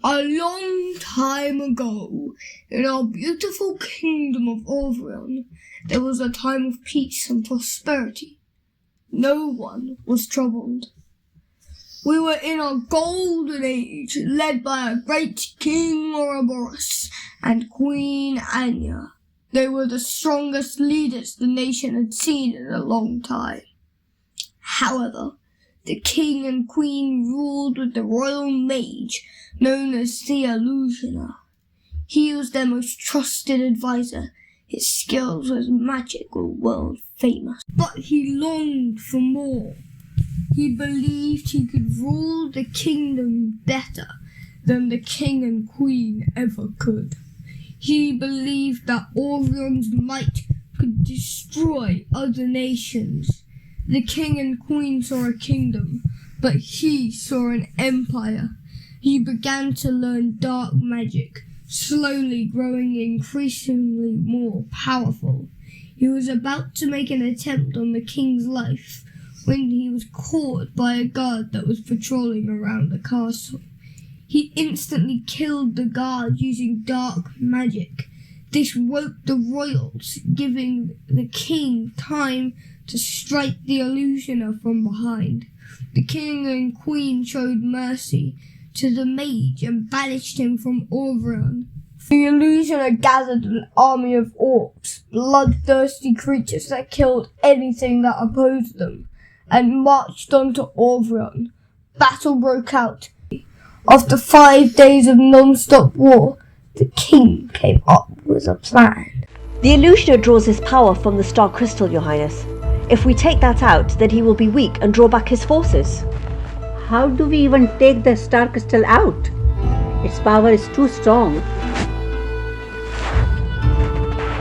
A long time ago, in our beautiful kingdom of Aurvriun, there was a time of peace and prosperity. No one was troubled. We were in a golden age, led by a great King Ourebourus and Queen Anya. They were the strongest leaders the nation had seen in a long time. However, the king and queen ruled with the royal mage known as the Illusioner. He was their most trusted advisor. His skills as magic were world famous. But he longed for more. He believed he could rule the kingdom better than the king and queen ever could. He believed that Aurvrion's might could destroy other nations. The king and queen saw a kingdom, but he saw an empire. He began to learn dark magic, slowly growing increasingly more powerful. He was about to make an attempt on the king's life when he was caught by a guard that was patrolling around the castle. He instantly killed the guard using dark magic. This woke the royals, giving the king time to strike the Illusioner from behind. The king and queen showed mercy to the mage and banished him from Aurvriun. The Illusioner gathered an army of orcs, bloodthirsty creatures that killed anything that opposed them, and marched onto Aurvriun. Battle broke out. After 5 days of non-stop war, the king came up with a plan. The Illusioner draws his power from the Star Crystal, Your Highness. If we take that out, then he will be weak and draw back his forces. How do we even take the Star Crystal out? Its power is too strong.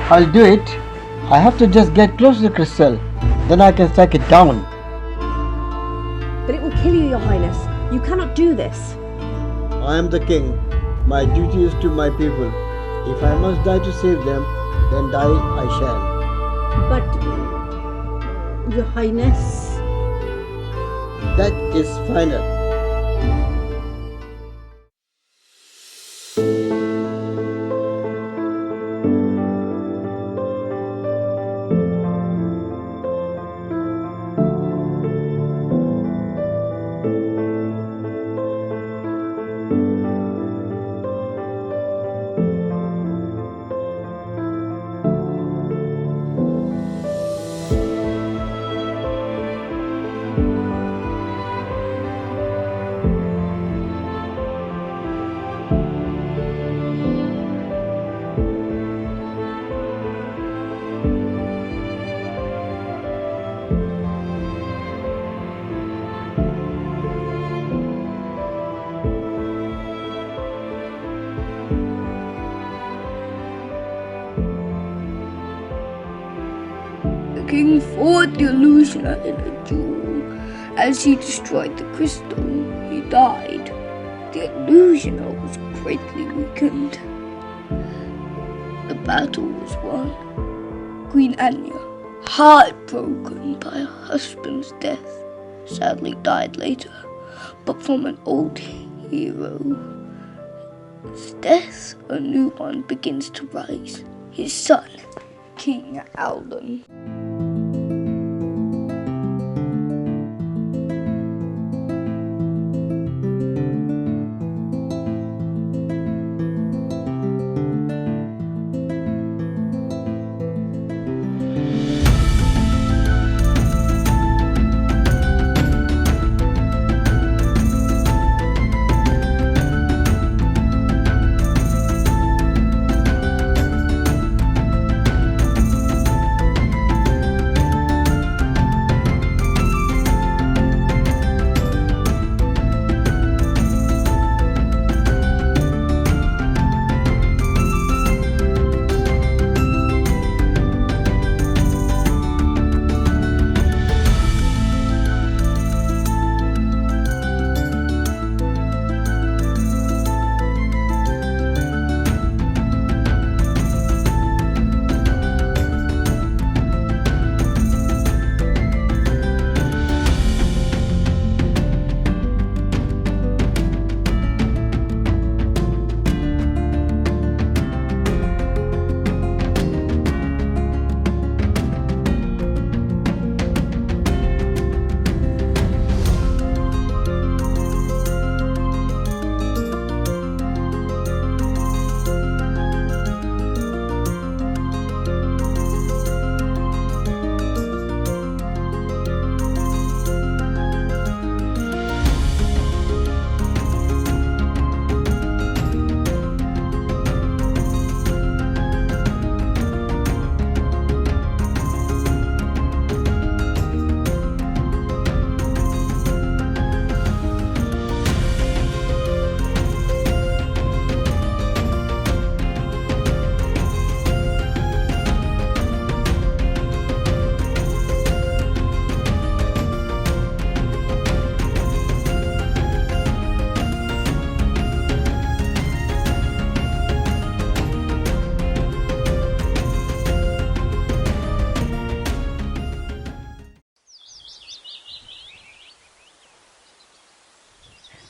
I'll do it. I have to just get close to the crystal. Then I can strike it down. But it will kill you, Your Highness. You cannot do this. I am the king. My duty is to my people. If I must die to save them, then die I shall. But, Your Highness... That is final. The king fought the Illusioner in a duel. As he destroyed the crystal, he died. The Illusioner was greatly weakened. The battle was won. Queen Anya, heartbroken by her husband's death, sadly died later, but from an old hero's death, a new one begins to rise. His son, King Alden.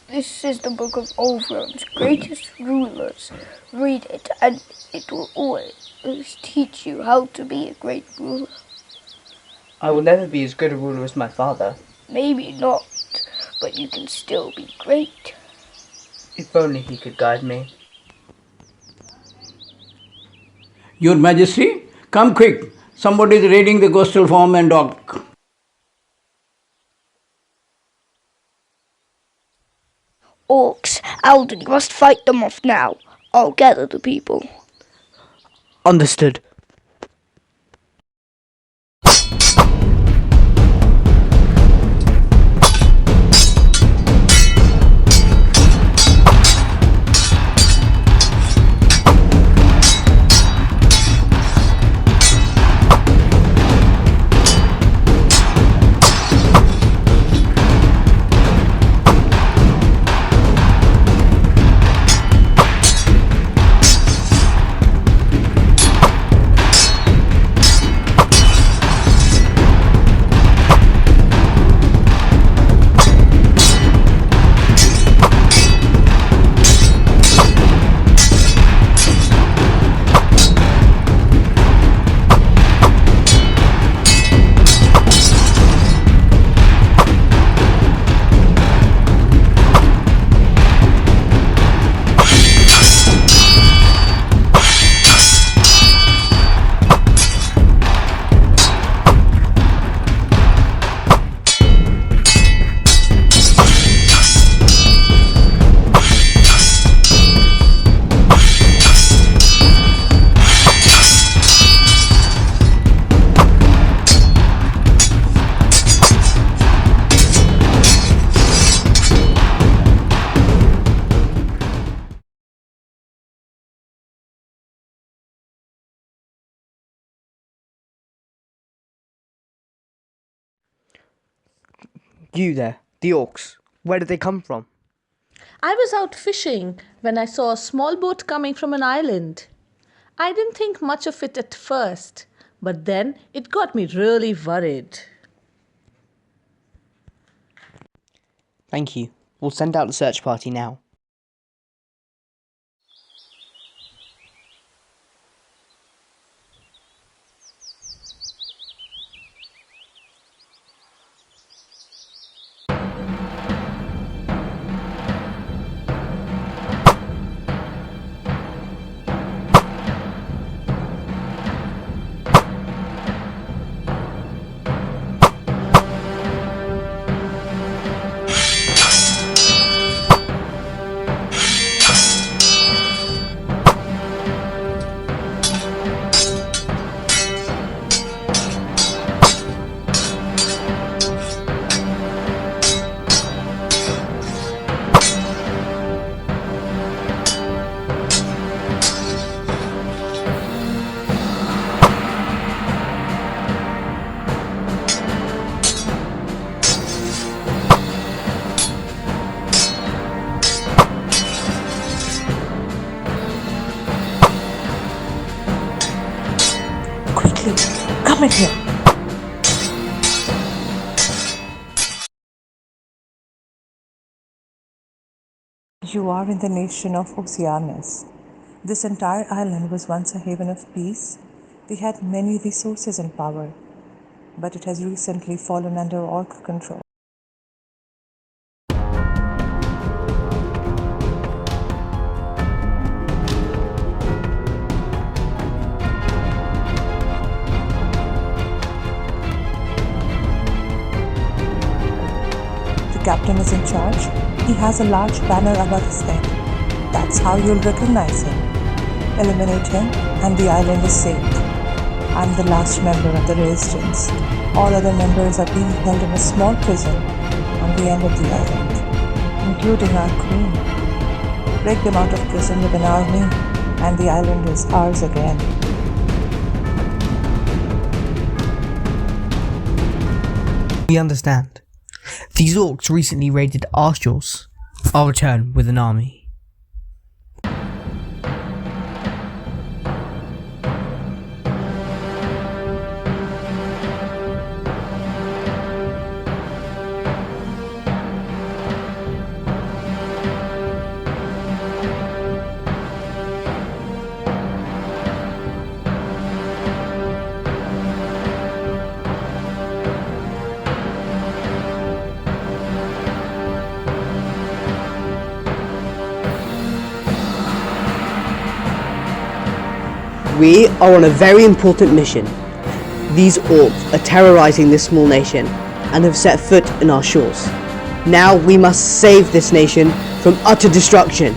This is the book of Aurvriun's greatest rulers. Read it, and it will always teach you how to be a great ruler. I will never be as good a ruler as my father. Maybe not, but you can still be great. If only he could guide me. Your Majesty, come quick. Somebody is raiding the coastal farm and dock. Orcs, Alden, you must fight them off now. I'll gather the people. Understood. You there, the orcs. Where did they come from? I was out fishing when I saw a small boat coming from an island. I didn't think much of it at first, but then it got me really worried. Thank you. We'll send out the search party now. Come in here. You are in the nation of Oceanus. This entire island was once a haven of peace. They had many resources and power, but it has recently fallen under orc control. The captain is in charge. He has a large banner above his head. That's how you'll recognize him. Eliminate him and the island is safe. I'm the last member of the resistance. All other members are being held in a small prison on the end of the island, including our queen. Break them out of prison with an army and the island is ours again. We understand. These orcs recently raided Ourebourus. I'll return with an army. We are on a very important mission. These orcs are terrorizing this small nation and have set foot in our shores. Now we must save this nation from utter destruction.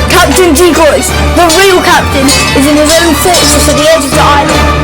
Captain Decoys, the real captain, is in his own fortress at the edge of the island.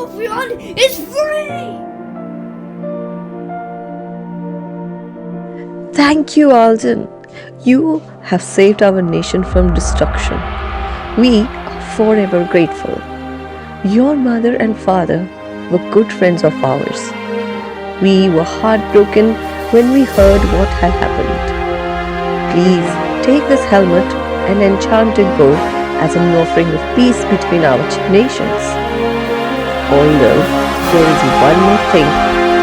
Aurvriun is free! Thank you, Alden. You have saved our nation from destruction. We are forever grateful. Your mother and father were good friends of ours. We were heartbroken when we heard what had happened. Please take this helmet and enchanted bow as an offering of peace between our two nations. Although there is one more thing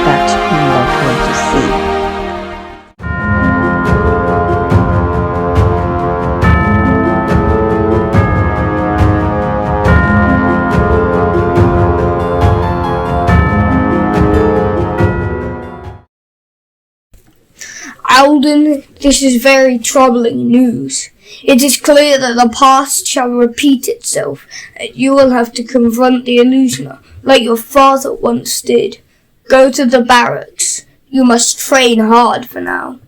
that you not want to see. Alden, this is very troubling news. It is clear that the past shall repeat itself, and you will have to confront the illusioner, like your father once did. Go to the barracks. You must train hard for now.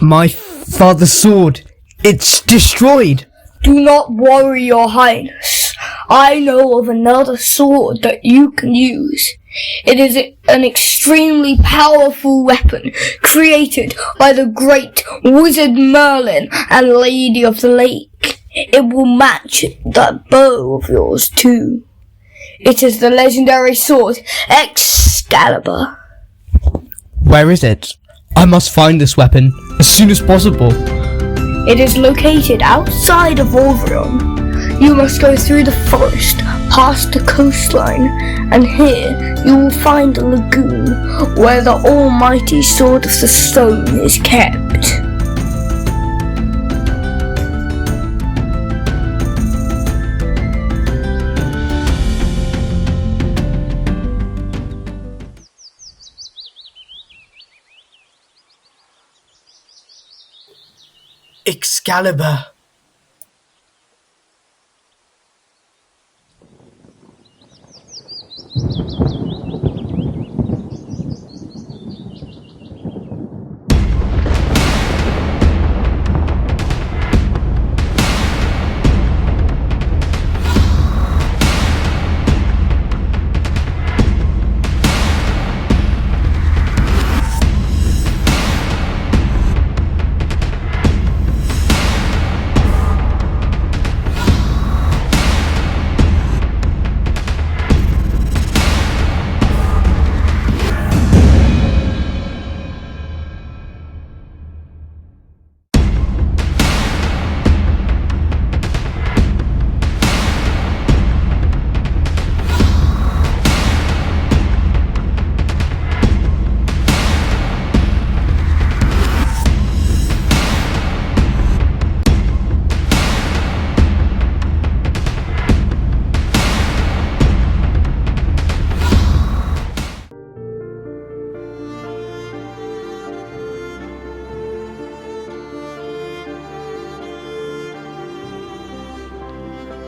My father's sword. It's destroyed. Do not worry, your highness. I know of another sword that you can use. It is an extremely powerful weapon created by the great wizard Merlin and Lady of the Lake. It will match that bow of yours too. It is the legendary sword Excalibur. Where is it? I must find this weapon as soon as possible. It is located outside of Aurvriun. You must go through the forest, past the coastline, and here you will find a lagoon where the almighty Sword of the Stone is kept. Excalibur.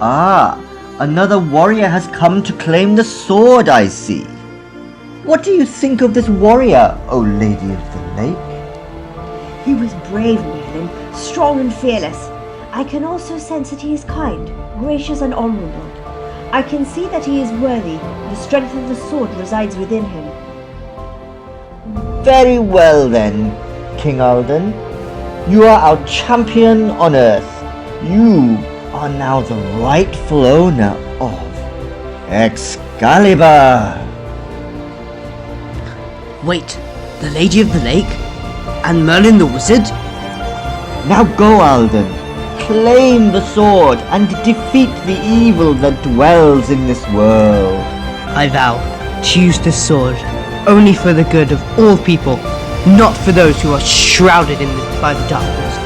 Ah, another warrior has come to claim the sword, I see. What do you think of this warrior, O Lady of the Lake? He was brave, Merlin, strong and fearless. I can also sense that he is kind, gracious and honourable. I can see that he is worthy. The strength of the sword resides within him. Very well then, King Alden. You are our champion on earth. You are now the rightful owner of Excalibur. Wait, the Lady of the Lake? And Merlin the Wizard? Now go, Alden. Claim the sword and defeat the evil that dwells in this world. I vow to use this sword only for the good of all people, not for those who are shrouded by the darkness.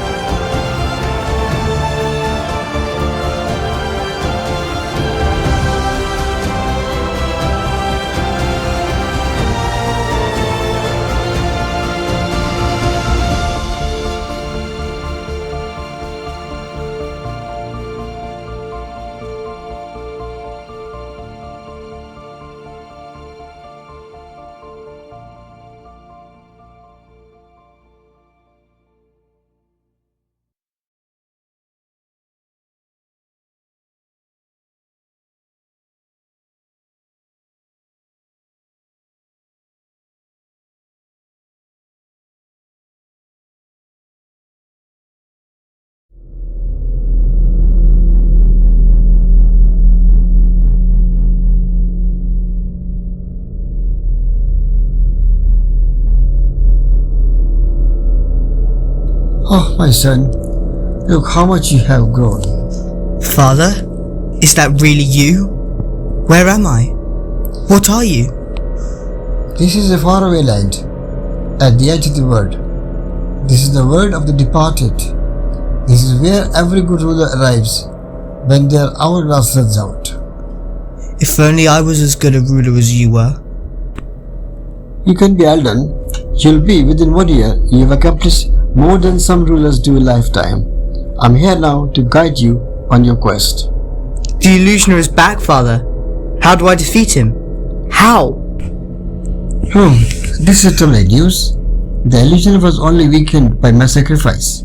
Oh, my son, look how much you have grown. Father? Is that really you? Where am I? What are you? This is a faraway land, at the edge of the world. This is the world of the departed. This is where every good ruler arrives when their hourglass runs out. If only I was as good a ruler as you were. You can be Alden. You'll be within 1 year. You have accomplished more than some rulers do a lifetime. I'm here now to guide you on your quest. The illusioner is back, Father. How do I defeat him? How? This is terminate news. The illusioner was only weakened by my sacrifice.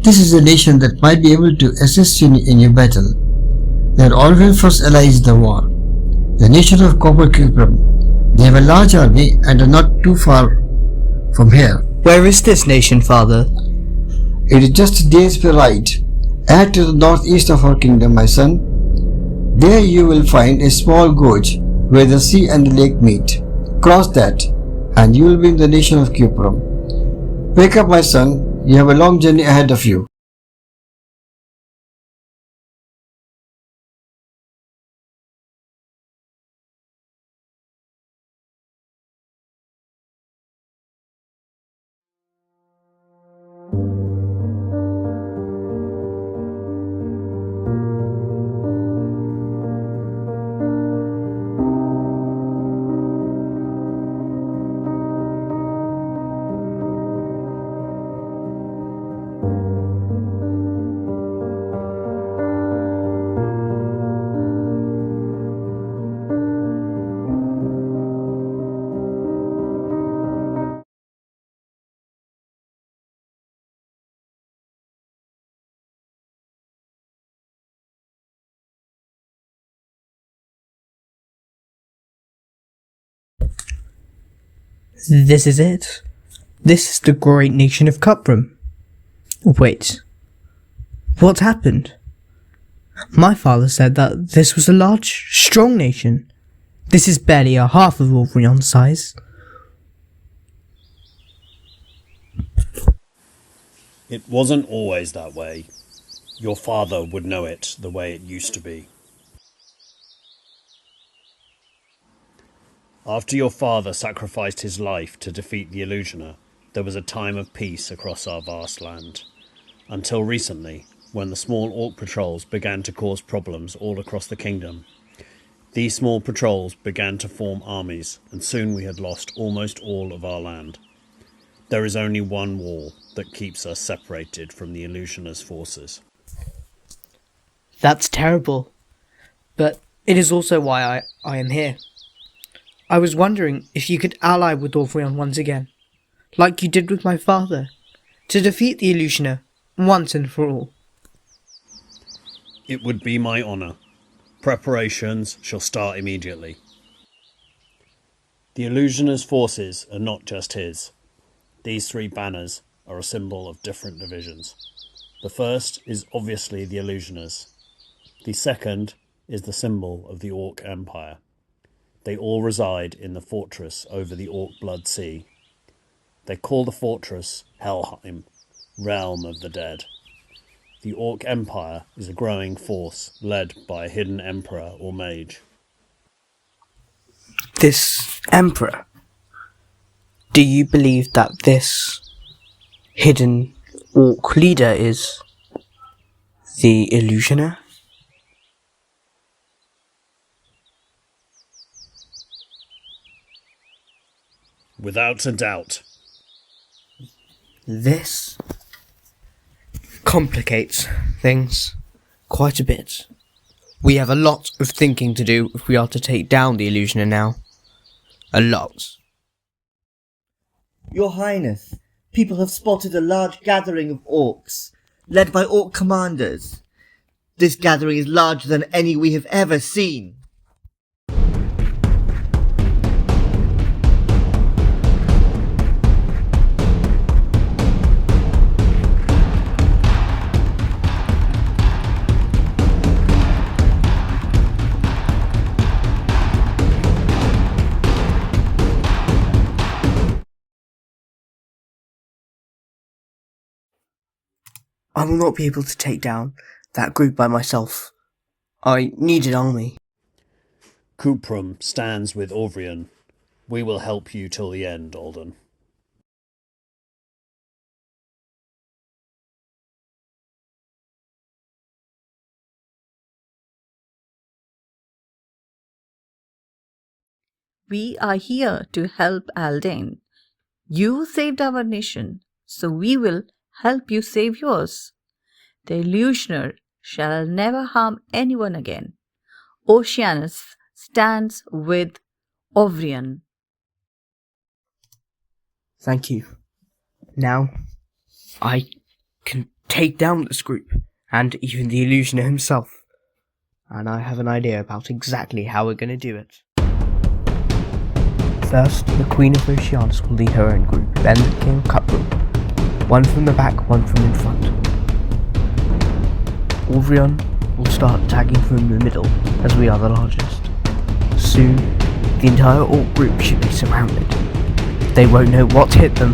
This is a nation that might be able to assist you in your battle. They are always first allies in the war. The nation of Copper Kingdom. They have a large army and are not too far from here. Where is this nation, Father? It is just a day's ride. Add to the northeast of our kingdom, my son. There you will find a small gorge where the sea and the lake meet. Cross that, and you will be in the nation of Cuprum. Wake up, my son. You have a long journey ahead of you. This is it. This is the great nation of Cuprum. Wait. What happened? My father said that this was a large, strong nation. This is barely a half of Aurvrion's size. It wasn't always that way. Your father would know it the way it used to be. After your father sacrificed his life to defeat the Illusioner, there was a time of peace across our vast land. Until recently, when the small orc patrols began to cause problems all across the kingdom. These small patrols began to form armies, and soon we had lost almost all of our land. There is only one wall that keeps us separated from the Illusioner's forces. That's terrible. But it is also why I am here. I was wondering if you could ally with Aurvriun once again, like you did with my father, to defeat the Illusioner once and for all. It would be my honour. Preparations shall start immediately. The Illusioner's forces are not just his. These 3 banners are a symbol of different divisions. The first is obviously the Illusioners. The second is the symbol of the Orc Empire. They all reside in the fortress over the Orc Blood Sea. They call the fortress Helheim, Realm of the Dead. The Orc Empire is a growing force led by a hidden emperor or mage. This Emperor? Do you believe that this hidden Orc leader is the Illusioner? Without a doubt. This complicates things quite a bit. We have a lot of thinking to do if we are to take down the Illusioner now. A lot. Your Highness, people have spotted a large gathering of orcs, led by orc commanders. This gathering is larger than any we have ever seen. I will not be able to take down that group by myself. I need an army. Cuprum stands with Aurvriun. We will help you till the end, Alden. We are here to help Alden. You saved our nation, so we will help you save yours. The Illusioner shall never harm anyone again. Oceanus stands with Aurvriun. Thank you. Now, I can take down this group, and even the Illusioner himself. And I have an idea about exactly how we're going to do it. First, the Queen of Oceanus will lead her own group, then the King of Cuprum. One from the back, one from in front. Aurvriun will start attacking from the middle, as we are the largest. Soon, the entire Orc group should be surrounded. They won't know what hit them.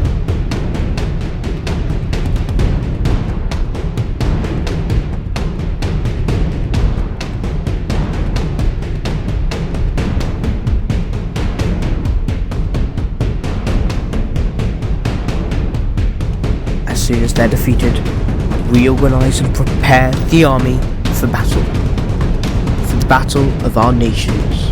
As soon as they're defeated, reorganize and prepare the army for battle. For the battle of our nations.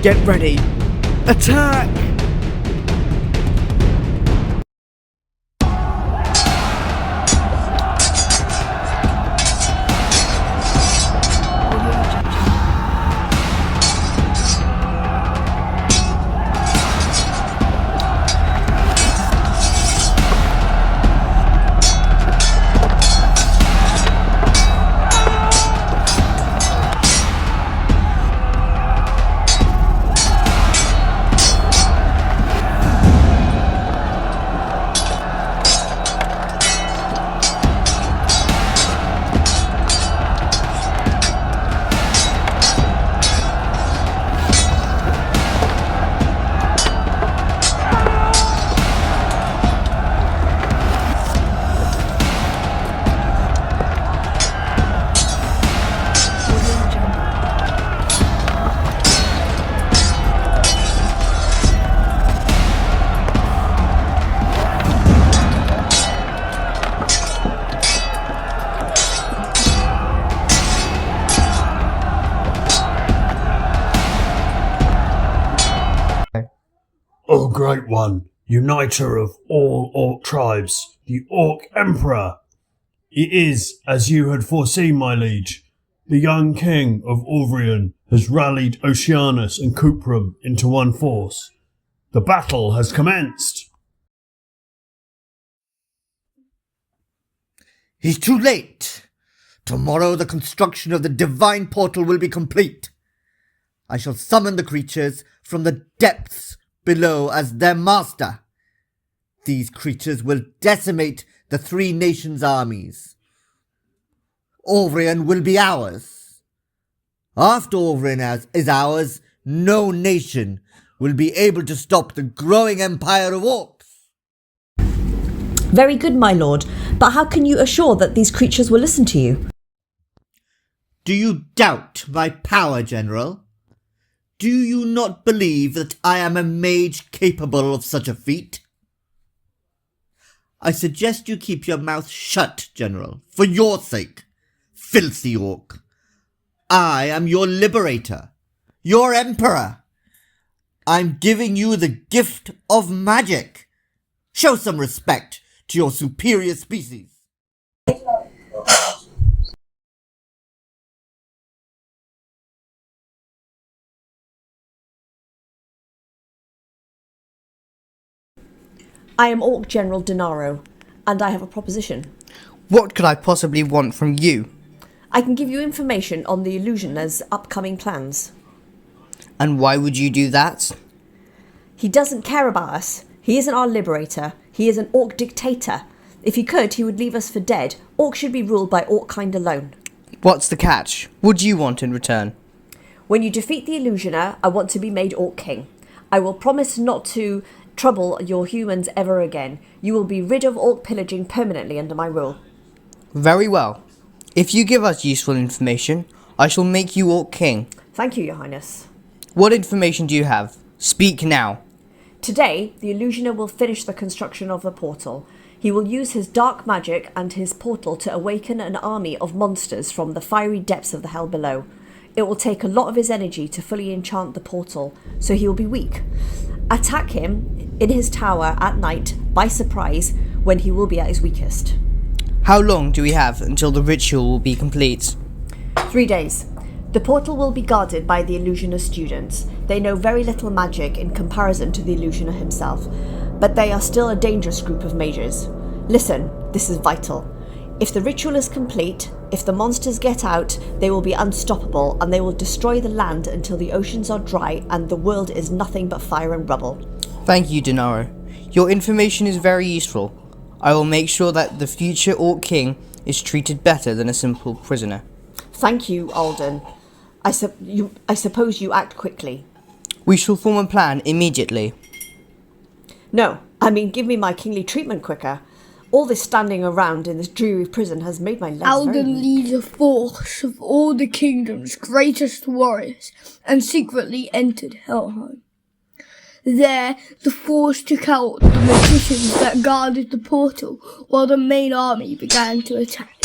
Get ready. Attack! O Great One, uniter of all Orc tribes, the Orc Emperor! It is, as you had foreseen, my liege. The young king of Aurvriun has rallied Oceanus and Cuprum into one force. The battle has commenced! He's too late. Tomorrow the construction of the divine portal will be complete. I shall summon the creatures from the depths below as their master. These creatures will decimate the three nations' armies. Aurvriun will be ours. After Aurvriun is ours, no nation will be able to stop the growing empire of orcs. Very good, my lord, but how can you assure that these creatures will listen to you? Do you doubt my power, General? Do you not believe that I am a mage capable of such a feat? I suggest you keep your mouth shut, General, for your sake, filthy orc. I am your liberator, your emperor. I'm giving you the gift of magic. Show some respect to your superior species. I am Orc General Denaro, and I have a proposition. What could I possibly want from you? I can give you information on the Illusioner's upcoming plans. And why would you do that? He doesn't care about us. He isn't our liberator. He is an Orc dictator. If he could, he would leave us for dead. Orcs should be ruled by Orc kind alone. What's the catch? What do you want in return? When you defeat the Illusioner, I want to be made Orc King. I will promise not to trouble your humans ever again. You will be rid of Orc pillaging permanently under my rule. Very well. If you give us useful information, I shall make you Orc King. Thank you, Your Highness. What information do you have? Speak now. Today, the Illusioner will finish the construction of the portal. He will use his dark magic and his portal to awaken an army of monsters from the fiery depths of the hell below. It will take a lot of his energy to fully enchant the portal, so he will be weak. Attack him in his tower at night by surprise when he will be at his weakest. How long do we have until the ritual will be complete? 3 days. The portal will be guarded by the Illusioner students. They know very little magic in comparison to the Illusioner himself, but they are still a dangerous group of mages. Listen, this is vital. If the ritual is complete, if the monsters get out, they will be unstoppable and they will destroy the land until the oceans are dry and the world is nothing but fire and rubble. Thank you, Denaro. Your information is very useful. I will make sure that the future Orc King is treated better than a simple prisoner. Thank you, Alden. I suppose you act quickly. We shall form a plan immediately. No, I mean give me my kingly treatment quicker. All this standing around in this dreary prison has made my legs Alden leads a force of all the kingdom's greatest warriors and secretly entered Helheim. There, the force took out the magicians that guarded the portal while the main army began to attack.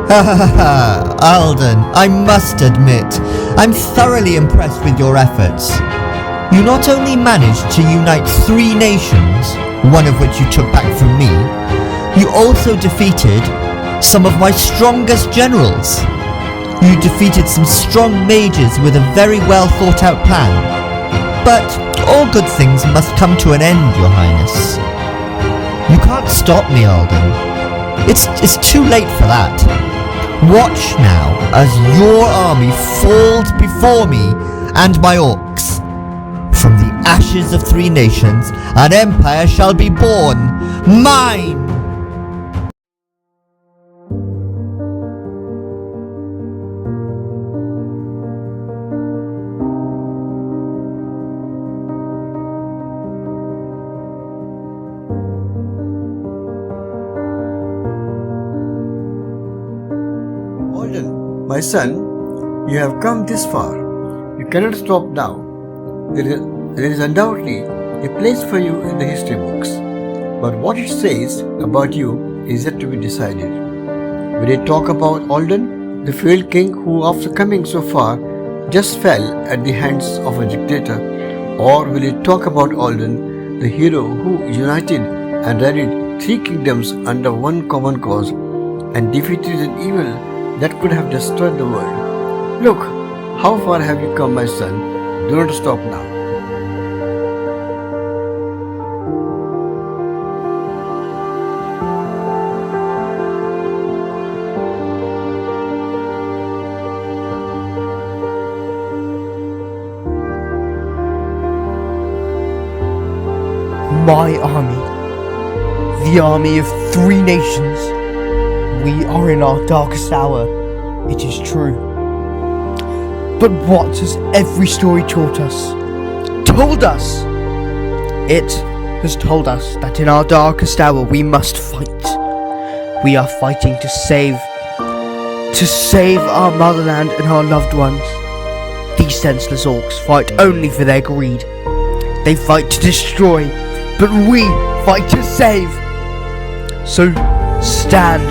Alden, I must admit, I'm thoroughly impressed with your efforts. You not only managed to unite 3 nations, one of which you took back from me, you also defeated some of my strongest generals. You defeated some strong mages with a very well thought out plan. But all good things must come to an end, Your Highness. You can't stop me, Alden. It's too late for that. Watch now as your army falls before me and my orcs. From the ashes of 3 nations, an empire shall be born. Mine! Alden, my son, you have come this far. You cannot stop now. There is undoubtedly a place for you in the history books, but what it says about you is yet to be decided. Will it talk about Alden, the failed king who, after coming so far, just fell at the hands of a dictator, or will it talk about Alden, the hero who united and rallied 3 kingdoms under one common cause and defeated an evil that could have destroyed the world? Look, how far have you come, my son? Do not stop now. My army. The army of 3 nations. We are in our darkest hour. It is true. But what has every story taught us? Told us! It has told us that in our darkest hour we must fight. We are fighting to save our motherland and our loved ones. These senseless orcs fight only for their greed. They fight to destroy, but we fight to save. So stand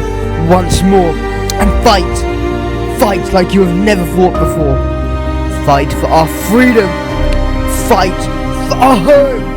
once more and fight. Fight like you have never fought before. Fight for our freedom. Fight for our home.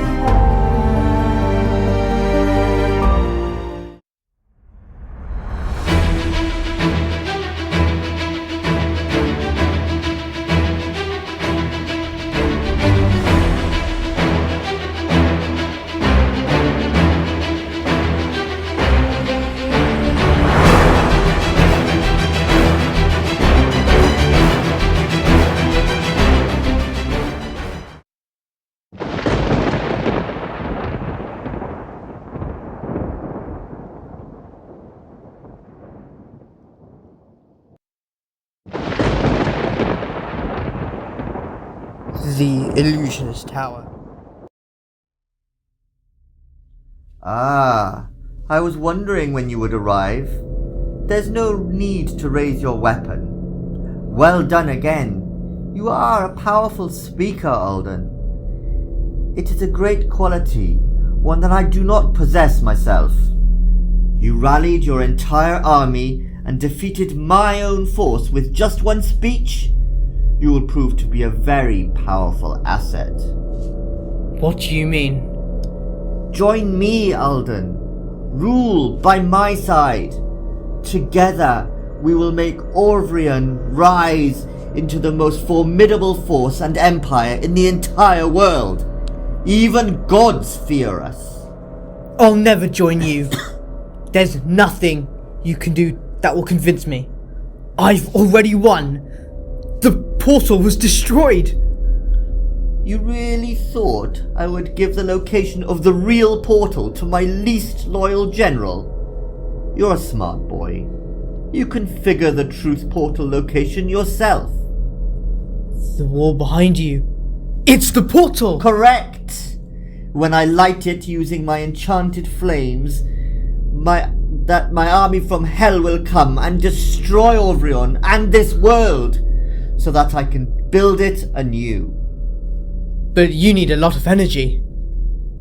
The illusionist tower. Ah, I was wondering when you would arrive. There's no need to raise your weapon. Well done again. You are a powerful speaker, Alden. It is a great quality, one that I do not possess myself. You rallied your entire army and defeated my own force with just one speech? You will prove to be a very powerful asset. What do you mean? Join me, Alden. Rule by my side. Together, we will make Aurvriun rise into the most formidable force and empire in the entire world. Even gods fear us. I'll never join you. There's nothing you can do that will convince me. I've already won. The portal was destroyed. You really thought I would give the location of the real portal to my least loyal general? You're a smart boy. You can figure the truth portal location yourself. The wall behind you. It's the portal! Correct! When I light it using my enchanted flames, my army from hell will come and destroy Aurvriun and this world, so that I can build it anew. But you need a lot of energy,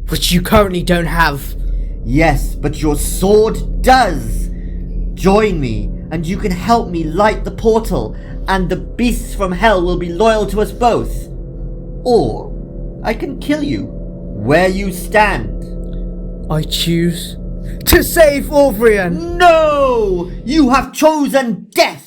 which you currently don't have. Yes, but your sword does. Join me, and you can help me light the portal, and the beasts from hell will be loyal to us both. Or I can kill you where you stand. I choose to save Aurvriun! No! You have chosen death!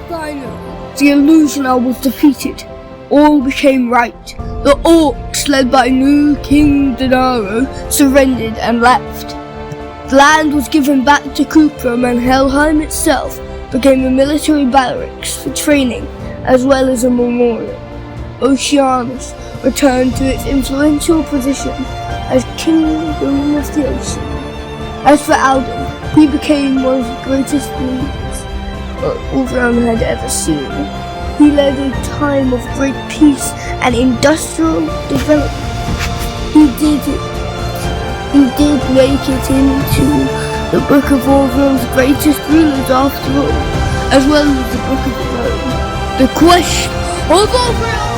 Finally, the illusioner was defeated. All became right. The orcs, led by new King Denaro, surrendered and left. The land was given back to Kuprum, and Helheim itself became a military barracks for training as well as a memorial. Oceanus returned to its influential position as Kingdom of the Ocean. As for Alden, he became one of the greatest leaders Aurvriun had ever seen. He led a time of great peace and industrial development. He did make it into the Book of Aurvriun's greatest rulers after all, as well as the Book of Rome. The Quest of Aurvriun!